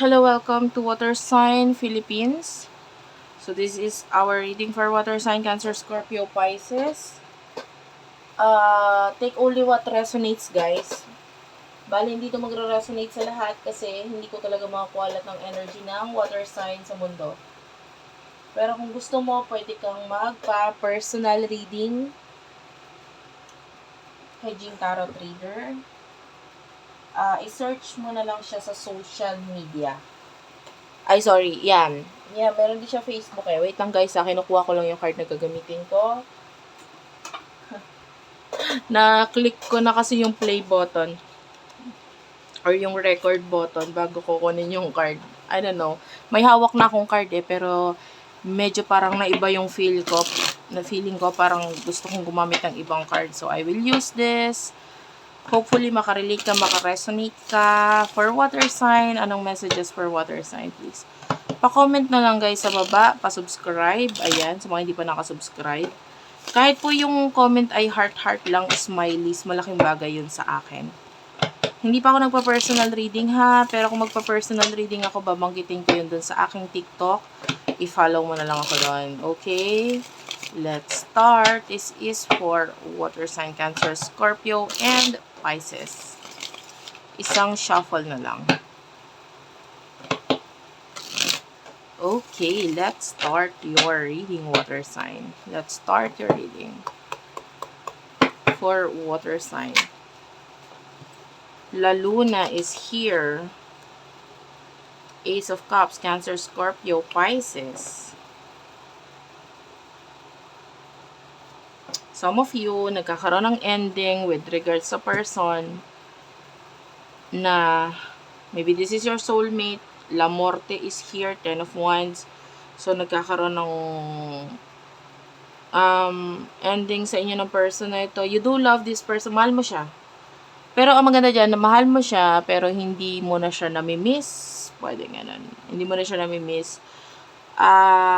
Hello, welcome to Water Sign Philippines. So this is our reading for Water Sign Cancer, Scorpio, Pisces. Take only what resonates, guys. Bali, hindi ito magre-resonate sa lahat kasi hindi ko talaga makakuha lahat ng energy ng water sign sa mundo. Pero kung gusto mo, pwede kang magpa-personal reading kay Jing Tarot Reader. I-search mo na lang siya sa social media. Ay, sorry. Yan. Yeah, meron din siya Facebook eh. Wait lang guys, kinukuha ko lang yung card na gagamitin ko. Na-click ko na kasi yung play button. Or yung record button bago ko kunin yung card. I don't know. May hawak na akong card eh, pero medyo parang naiba yung feel ko. Na feeling ko parang gusto kong gumamit ng ibang card. So, I will use this. Hopefully, makarelate ka, makaresonate ka. For water sign, anong messages for water sign, please? Pa-comment na lang guys sa baba, pa-subscribe. Ayan, sa mga hindi pa nakasubscribe. Kahit po yung comment ay heart-heart lang, smileys, malaking bagay yun sa akin. Hindi pa ako nagpa-personal reading ha, pero kung magpa-personal reading ako, babanggitin ko yun dun sa aking TikTok. I-follow mo na lang ako doon. Okay? Let's start. This is for water sign Cancer, Scorpio, and Pisces. Isang shuffle na lang. Okay, let's start your reading, water sign. Let's start your reading for water sign. La Luna is here. Ace of Cups, Cancer, Scorpio, Pisces. Some of you, nagkakaroon ng ending with regards sa person na maybe this is your soulmate. La Morte is here, Ten of Wands. So, nagkakaroon ng ending sa inyo ng person na ito. You do love this person. Mahal mo siya. Pero ang maganda dyan, na mahal mo siya, pero hindi mo na siya namimiss. Pwede ganun. Hindi mo na siya namimiss.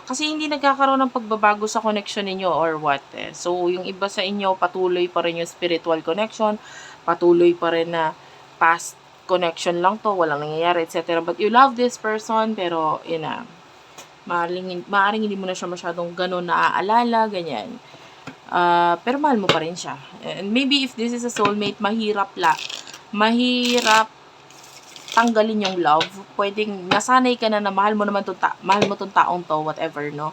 Kasi hindi nagkakaroon ng pagbabago sa connection ninyo or what. Eh. So, yung iba sa inyo, patuloy pa rin yung spiritual connection. Patuloy pa rin na past connection lang to, walang nangyayari, etc. But you love this person, pero yun na, maaring hindi mo na siya masyadong ganun naaalala, ganyan. Pero mahal mo pa rin siya. And maybe if this is a soulmate, mahirap tanggalin yung love. Pwedeng nasanay ka na mahal mo naman mahal mo tong taong to, whatever, no?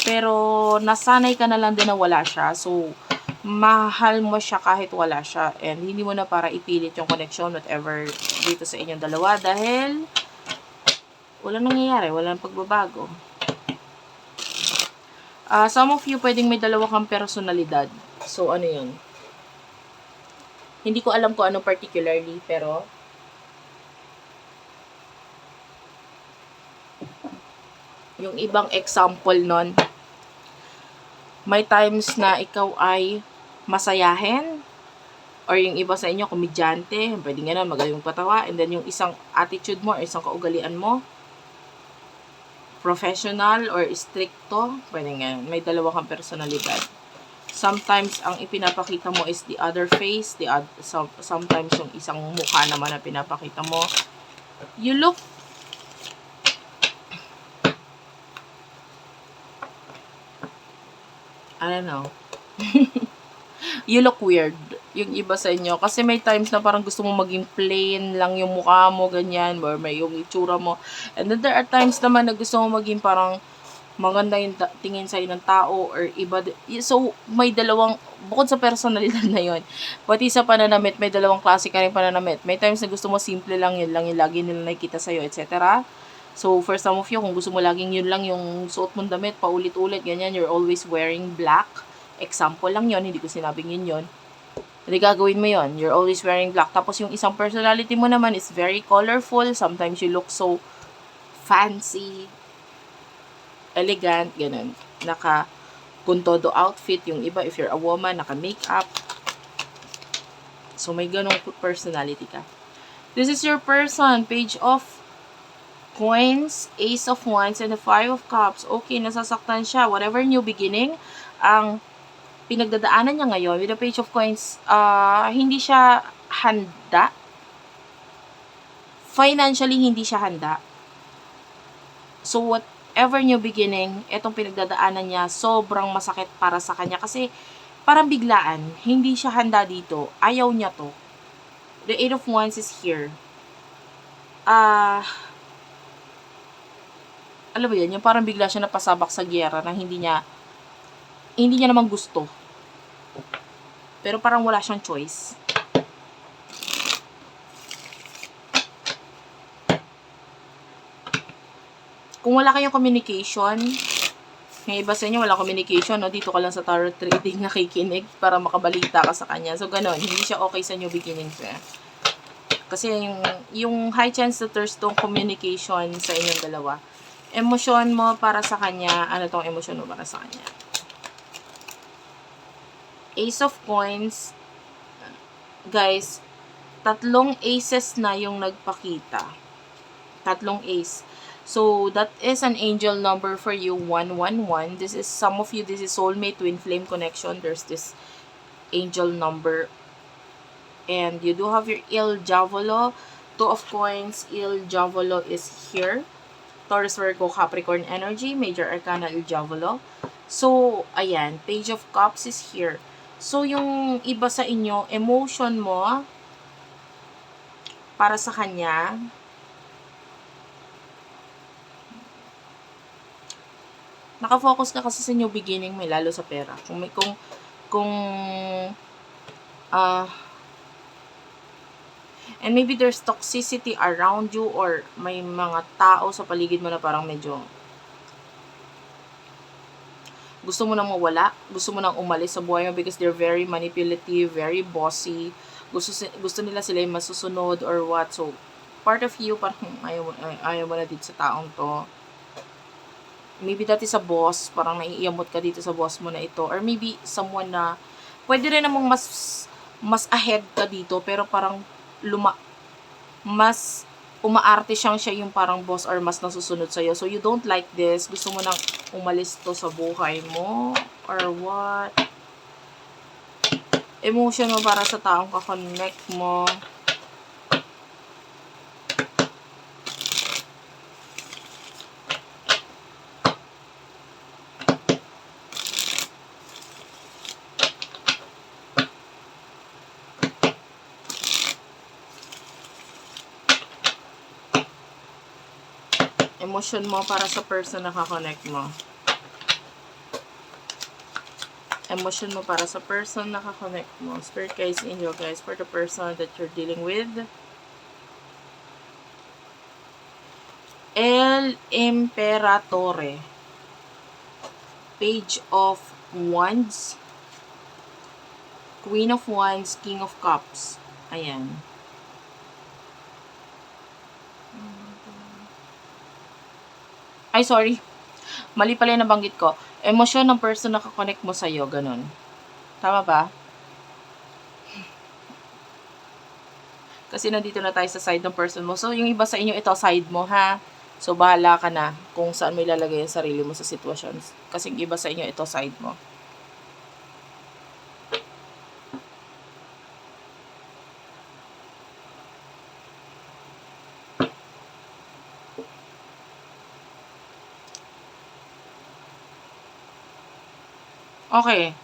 Pero nasanay ka na lang din na wala siya. So, mahal mo siya kahit wala siya. And hindi mo na para ipilit yung connection, whatever, dito sa inyong dalawa. Dahil, walang nangyayari. Walang pagbabago. Some of you, pwedeng may dalawa kang personalidad. So, ano yun? Hindi ko alam kung ano particularly, pero yung ibang example nun, may times na ikaw ay masayahin, or yung iba sa inyo, komedyante, pwede nga na magaling patawa, and then yung isang attitude mo, or isang kaugalian mo, professional or stricto, pwede nga, may dalawa kang personalidad. Sometimes, ang ipinapakita mo is the other face, sometimes yung isang mukha naman na pinapakita mo. You look I don't know. You look weird. Yung iba sa inyo. Kasi may times na parang gusto mo maging plain lang yung mukha mo, ganyan. Or may yung itsura mo. And then there are times naman na gusto mo maging parang maganda yung tingin sa'yo ng tao or iba. So, may dalawang, bukod sa personalidad na yun, pati sa pananamit, may dalawang klase ka rin pananamit. May times na gusto mo simple lang, yun lang yung lagi nila nakikita sa'yo, etc. So, for some of you, kung gusto mo laging yun lang yung suot mong damit, paulit-ulit, ganyan, you're always wearing black. Example lang yun, hindi ko sinabing yun. Hindi gagawin mo yun. You're always wearing black. Tapos yung isang personality mo naman is very colorful. Sometimes you look so fancy, elegant, ganun. Naka-kuntodo outfit. Yung iba, if you're a woman, naka-makeup. So, may ganung personality ka. This is your person. Page of Coins, Ace of Wands, and the Five of Cups. Okay, nasasaktan siya. Whatever new beginning, ang pinagdadaanan niya ngayon with the Page of Coins, hindi siya handa. Financially, hindi siya handa. So, whatever new beginning, etong pinagdadaanan niya, sobrang masakit para sa kanya. Kasi, parang biglaan, hindi siya handa dito. Ayaw niya to. The Eight of Wands is here. Alam mo yun, yung parang bigla siya napasabak sa giyera na hindi niya naman gusto. Pero parang wala siyang choice. Kung wala kayong communication, may iba sa inyo walang communication, no? Dito ka lang sa tarot reading nakikinig para makabalita ka sa kanya. So, ganun. Hindi siya okay sa new beginnings. Kasi yung high chance that there's tong communication sa inyong dalawa. Emosyon mo para sa kanya. Ano tong emosyon mo para sa kanya? Ace of Coins. Guys, 3 aces na yung nagpakita. 3 ace. So, that is an angel number for you, 111. This is, some of you, this is soulmate, twin flame connection. There's this angel number. And you do have your Il Diavolo. 2 of Coins, Il Diavolo is here. Taurus, Virgo, Capricorn energy. Major Arcana, Il Diavolo. So, ayan. Page of Cups is here. So, yung iba sa inyo, emotion mo para sa kanya, nakafocus ka kasi sa new beginning, may lalo sa pera. And maybe there's toxicity around you or may mga tao sa paligid mo na parang medyo gusto mo nang mawala, gusto mo nang umalis sa buhay mo because they're very manipulative, very bossy. Gusto nila sila yung masusunod or what. So, part of you, parang ayaw mo na dito sa taong to. Maybe that is a boss, parang naiiyamot ka dito sa boss mo na ito. Or maybe someone na, pwede rin namang mas ahead ka dito, pero parang mas umaarte siya yung parang boss or mas nasusunod sa'yo. So, you don't like this. Gusto mo nang umalis to sa buhay mo? Or what? Emotion mo para sa taong kakonect mo. Emotion mo para sa person na kakonect mo. Emotion mo para sa person na kakonect mo. Spirit guys, angel guys, for the person that you're dealing with. El Imperatore. Page of Wands. Queen of Wands, King of Cups. Ayan. Ay, sorry. Mali pala yung nabanggit ko. Emosyon ng person na kakonect mo sa'yo, ganun. Tama ba? Kasi nandito na tayo sa side ng person mo. So, yung iba sa inyo, ito, side mo, ha? So, bahala ka na kung saan mo ilalagay yung sarili mo sa situations. Kasi yung iba sa inyo, ito, side mo. Okay.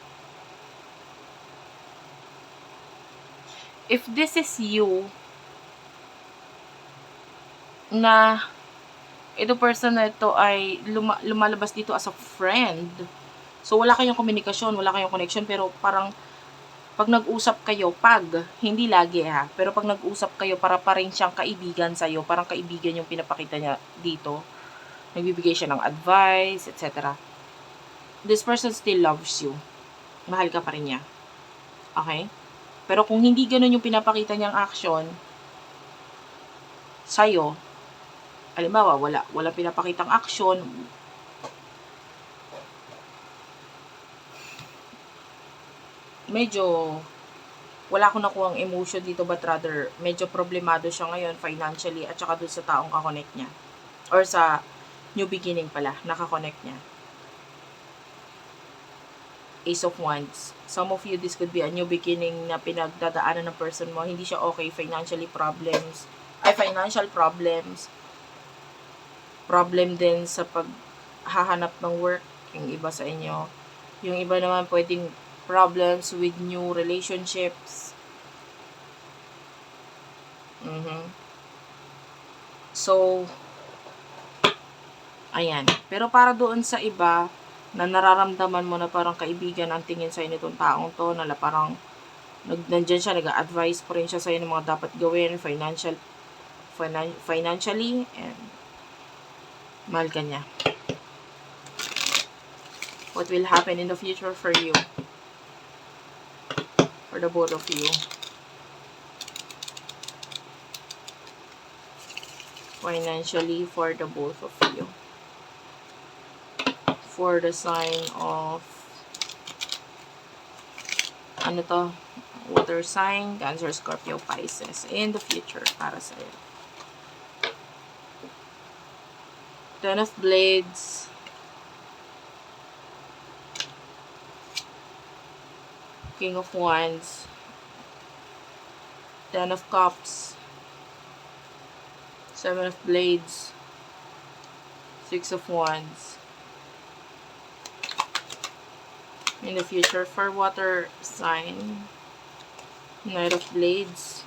If this is you, na ito person na ito ay lumalabas dito as a friend. So, wala kayong komunikasyon, wala kayong connection, pero parang pag nag-usap kayo, hindi lagi ha, pero pag nag-usap kayo, para pa rin siyang kaibigan sa'yo, parang kaibigan yung pinapakita niya dito. Nagbibigay siya ng advice, etc. This person still loves you. Mahal ka pa rin niya. Okay? Pero kung hindi ganun yung pinapakita niyang action sa'yo, halimbawa, wala pinapakitang action, medyo wala akong nakuhang emotion dito, but rather medyo problemado siya ngayon financially at saka dun sa taong kakonect niya. Or sa new beginning pala, nakakonect niya. Ace of Wands. Some of you, this could be a new beginning na pinagdadaanan ng person mo. Hindi siya okay, financial problems. problem din sa paghahanap ng work, yung iba sa inyo. Yung iba naman pwedeng problems with new relationships. So, ayan. Pero para doon sa iba, na nararamdaman mo na parang kaibigan ang tingin sa'yo nitong taong to, na parang nandyan siya, nag-a-advise pa rin siya sa'yo ng mga dapat gawin, financially, and mahal ka niya. What will happen in the future for you? For the both of you. Financially, for the both of you. For the sign of, ano to? Water sign, Cancer, Scorpio, Pisces. In the future, para sa'yo. Ten of Blades. King of Wands. Ten of Cups. Seven of Blades. Six of Wands. In the future, for water sign, Knight of Blades.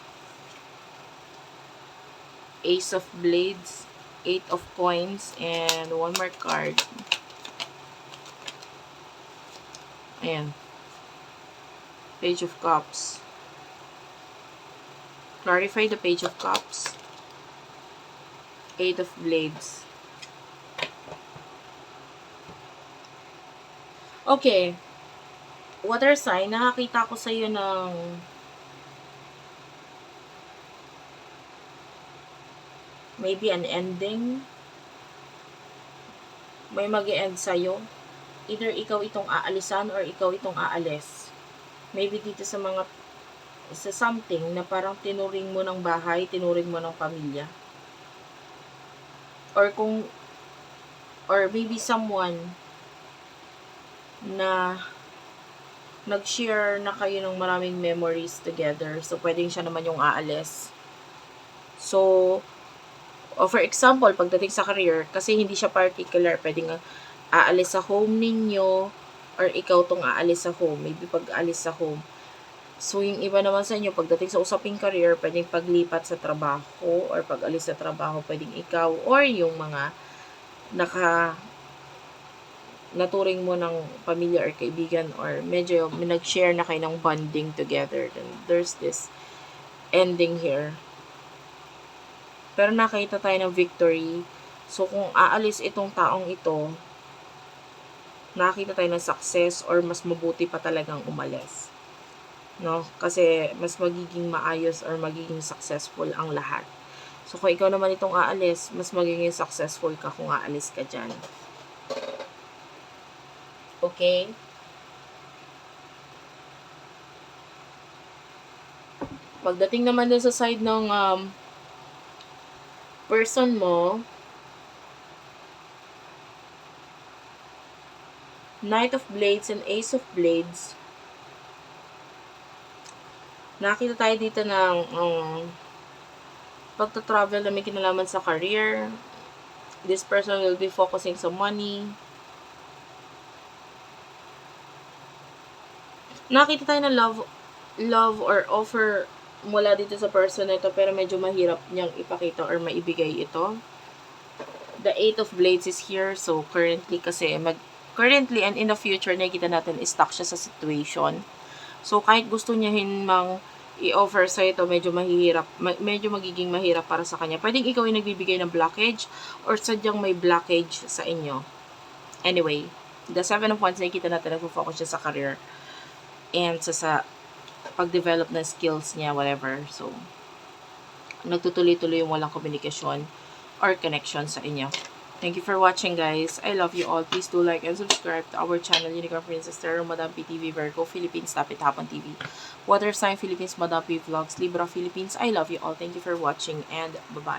Ace of Blades. Eight of Coins. And one more card. Ayan. Page of Cups. Clarify the Page of Cups. Eight of Blades. Okay. Water sign, nakakita ko sa iyo ng maybe an ending. May mag-e-end sa'yo. Either ikaw itong aalisan or ikaw itong aalis. Maybe dito sa something na parang tinuring mo ng bahay, tinuring mo ng pamilya. Or maybe someone na nag-share na kayo ng maraming memories together. So, pwedeng siya naman yung aalis. So, for example, pagdating sa career, kasi hindi siya particular, pwedeng aalis sa home ninyo, or ikaw tong aalis sa home. Maybe pag-aalis sa home. So, yung iba naman sa inyo, pagdating sa usaping career, pwedeng paglipat sa trabaho, or pag-alis sa trabaho, pwedeng ikaw, or yung mga naturing mo ng pamilya or kaibigan, or medyo nag-share na kayo ng bonding together. Then, there's this ending here. Pero nakita tayo ng victory. So, kung aalis itong taong ito, nakita tayo ng success, or mas mabuti pa talagang umalis. No? Kasi mas magiging maayos or magiging successful ang lahat. So, kung ikaw naman itong aalis, mas magiging successful ka kung aalis ka dyan. Okay? Pagdating naman dun sa side ng person mo, Knight of Blades and Ace of Blades, nakita tayo dito ng pagta-travel na may kinalaman sa career. This person will be focusing sa money. Nakita tayo ng love or offer mula dito sa person na ito, pero medyo mahirap niyang ipakita or maibigay ito. The Eight of Blades is here. So, currently currently and in the future, nakikita natin, stuck siya sa situation. So, kahit gusto niya i-offer sa ito, medyo magiging mahirap para sa kanya. Pwedeng ikaw yung nagbibigay ng blockage, or sadyang may blockage sa inyo. Anyway, the Seven of Wands, nakikita natin, nag-focus siya sa career and sa pag-develop ng skills niya, whatever. So, nagtutuloy-tuloy yung walang komunikasyon or connection sa inyo. Thank you for watching, guys. I love you all. Please do like and subscribe to our channel, Unicorn Princess Tarot, Madam P TV, Virgo Philippines, Tapit Hapon TV, Water Sign Philippines, Madam P Vlogs, Libra Philippines. I love you all. Thank you for watching, and bye-bye.